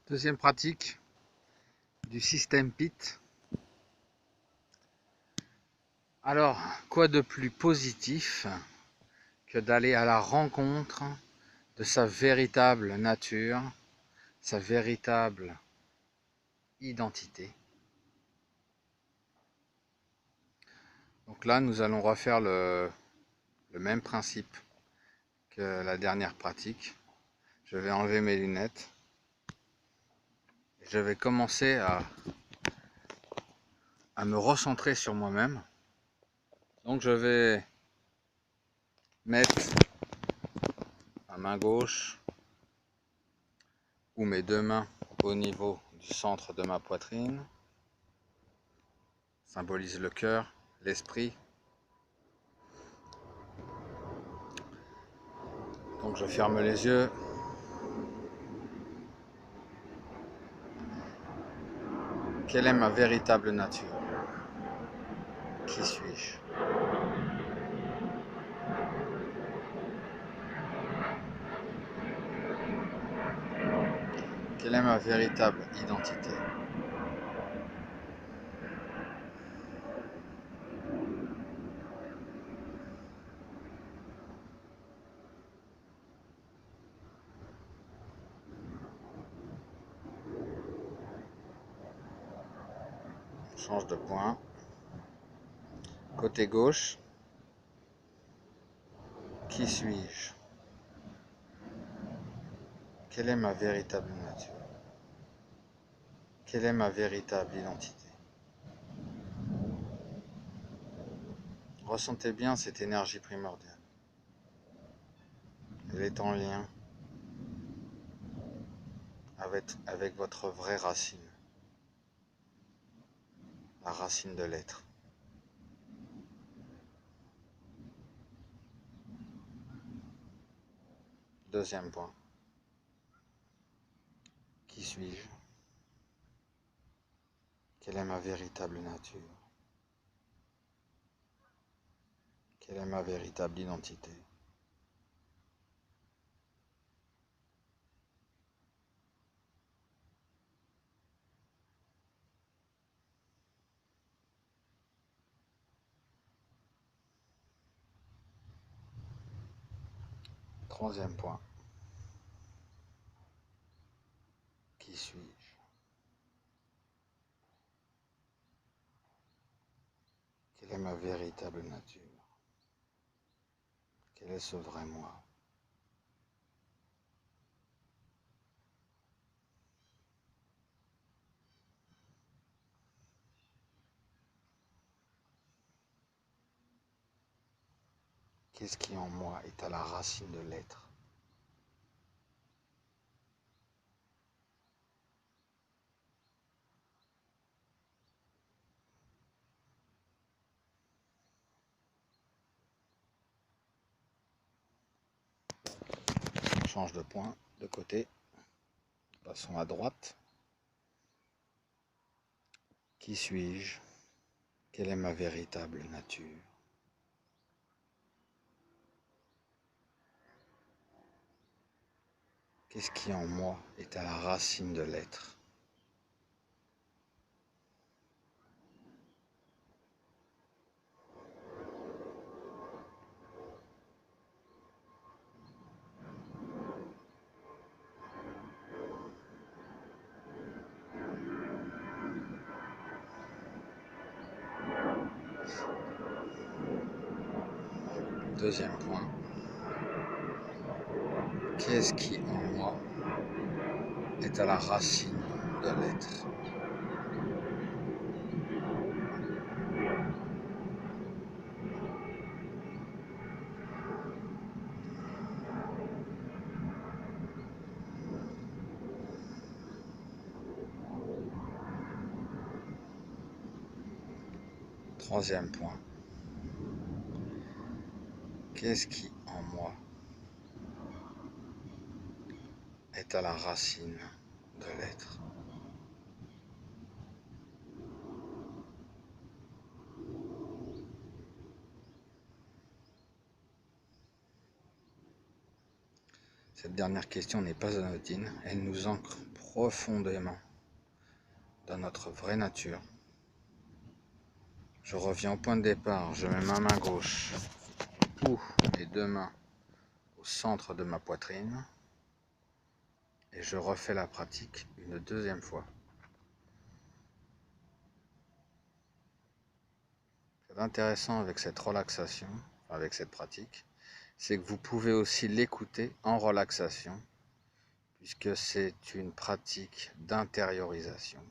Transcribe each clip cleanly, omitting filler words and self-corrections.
Deuxième pratique du système PIT. Alors, quoi de plus positif que d'aller à la rencontre de sa véritable nature, sa véritable identité. Donc là, nous allons refaire le même principe que la dernière pratique. Je vais enlever mes lunettes. Je vais commencer à me recentrer sur moi-même. Donc je vais mettre ma main gauche ou mes deux mains au niveau du centre de ma poitrine. Symbolise le cœur, l'esprit. Donc je ferme les yeux. Quelle est ma véritable nature? Qui suis-je? Quelle est ma véritable identité? On change de point. Côté gauche. Qui suis-je? Quelle est ma véritable nature? Quelle est ma véritable identité? Ressentez bien cette énergie primordiale. Elle est en lien avec votre vraie racine, la racine de l'être. Deuxième point. Qui suis-je? Quelle est ma véritable nature? Quelle est ma véritable identité? Troisième point. Qui suis-je? Quelle est ma véritable nature? Quel est ce vrai moi? Qu'est-ce qui en moi est à la racine de l'être? On change de point, de côté. Passons à droite. Qui suis-je? Quelle est ma véritable nature? Qu'est-ce qui en moi est à la racine de l'être? Deuxième point. Qu'est-ce qui en moi est à la racine de l'être? Troisième point. Qu'est-ce qui en moi est à la racine de l'être? Cette dernière question n'est pas anodine, elle nous ancre profondément dans notre vraie nature. Je reviens au point de départ, je mets ma main gauche ou mes deux mains au centre de ma poitrine et je refais la pratique une deuxième fois. Ce qui est intéressant avec cette relaxation, avec cette pratique, c'est que vous pouvez aussi l'écouter en relaxation, puisque c'est une pratique d'intériorisation.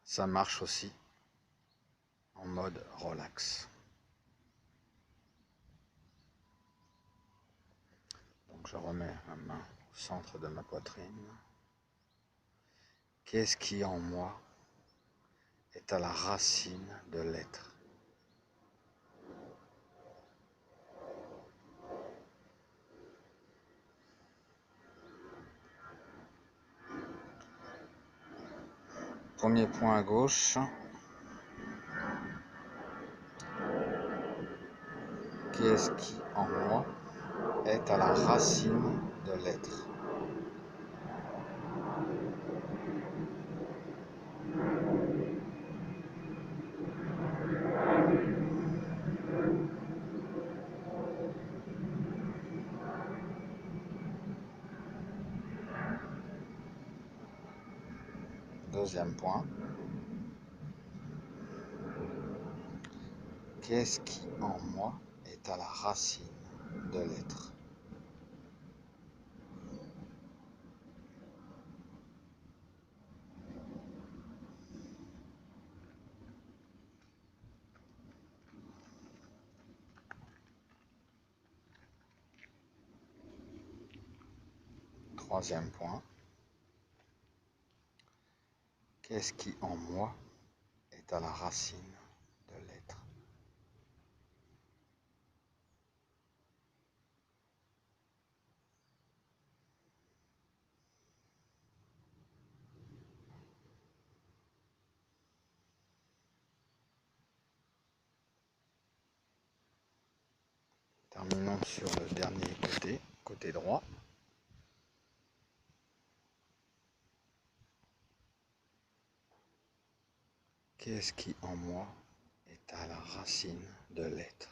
Ça marche aussi en mode relax. Donc je remets ma main au centre de ma poitrine. Qu'est-ce qui en moi est à la racine de l'être? Premier point à gauche. Qu'est-ce qui en moi est à la racine de l'être? Deuxième point. Qu'est-ce qui en moi est à la racine de l'être? Troisième point. Qu'est-ce qui en moi est à la racine de l'être? Terminons sur le dernier côté, côté droit. Qu'est-ce qui en moi est à la racine de l'être?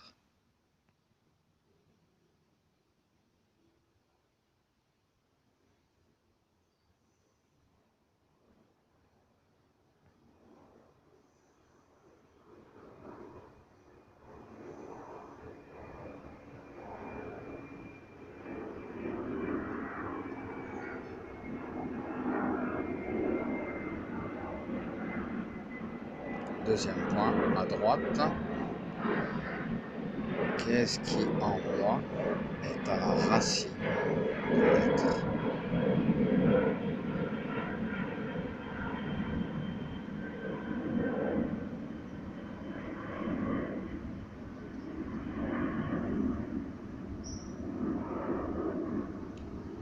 Deuxième point, à droite. Qu'est-ce qui en moi est à la racine de l'être?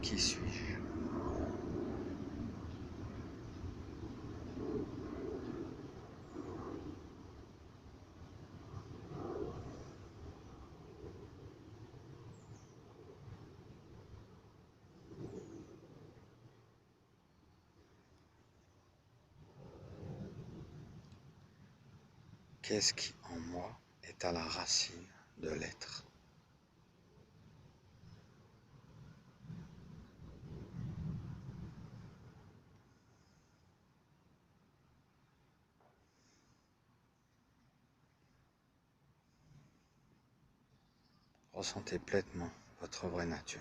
Qui suis-je? Qu'est-ce qui en moi est à la racine de l'être? Ressentez pleinement votre vraie nature.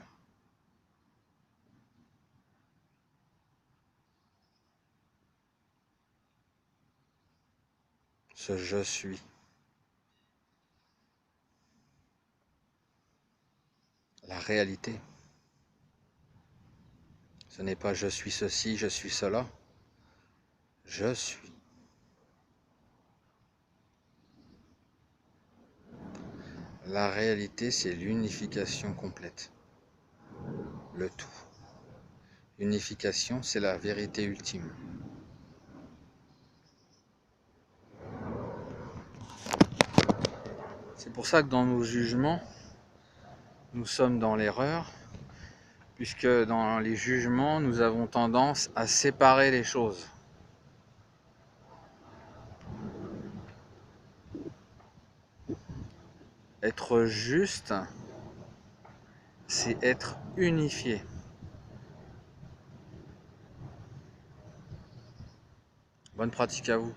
Ce je suis. La réalité. Ce n'est pas je suis ceci, je suis cela. Je suis. La réalité, c'est l'unification complète. Le tout. L'unification, c'est la vérité ultime. C'est pour ça que dans nos jugements, nous sommes dans l'erreur, puisque dans les jugements, nous avons tendance à séparer les choses. Être juste, c'est être unifié. Bonne pratique à vous.